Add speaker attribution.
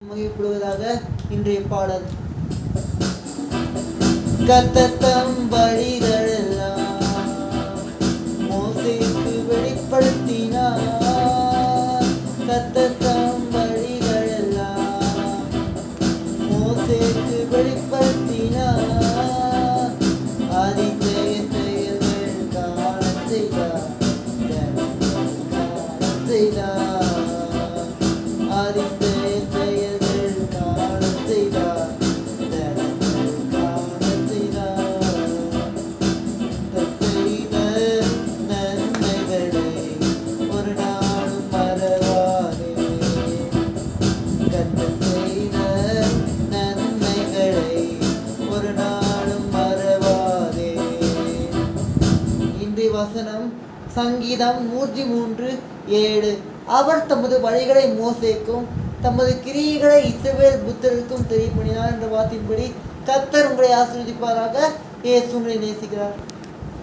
Speaker 1: மகிழ்ப்படுவதாக. இன்றைய பாடல். கர்த்தர் வழிகளெல்லாம் மோசேக்கு வெளிப்படுத்தினார். கர்த்தர் வழிகளெல்லாம் மோசேக்கு வெளிப்படுத்தினார். அதிசய செயல்கள் காணச் செய்தார். அதிசய செயல்கள் காணச் செய்தார். செய்த நன்மைகளை ஒரு நாளும் மறவாதே. கர்த்தர் செய்த நன்மைகளை ஒரு நாளும் மறவாதே. இன்றைய வசனம் சங்கீதம் 103:7. அவர் தமது வழிகளை மோசேக்கும் தமது கிரியைகளை இஸ்ரவேல் புத்திரருக்கும் தெரியப்படினார் என்ற வார்த்தையின்படி கர்த்தர் உங்களை ஆசீர்வதிப்பாராக. இயேசு உங்களை நேசிக்கிறார்.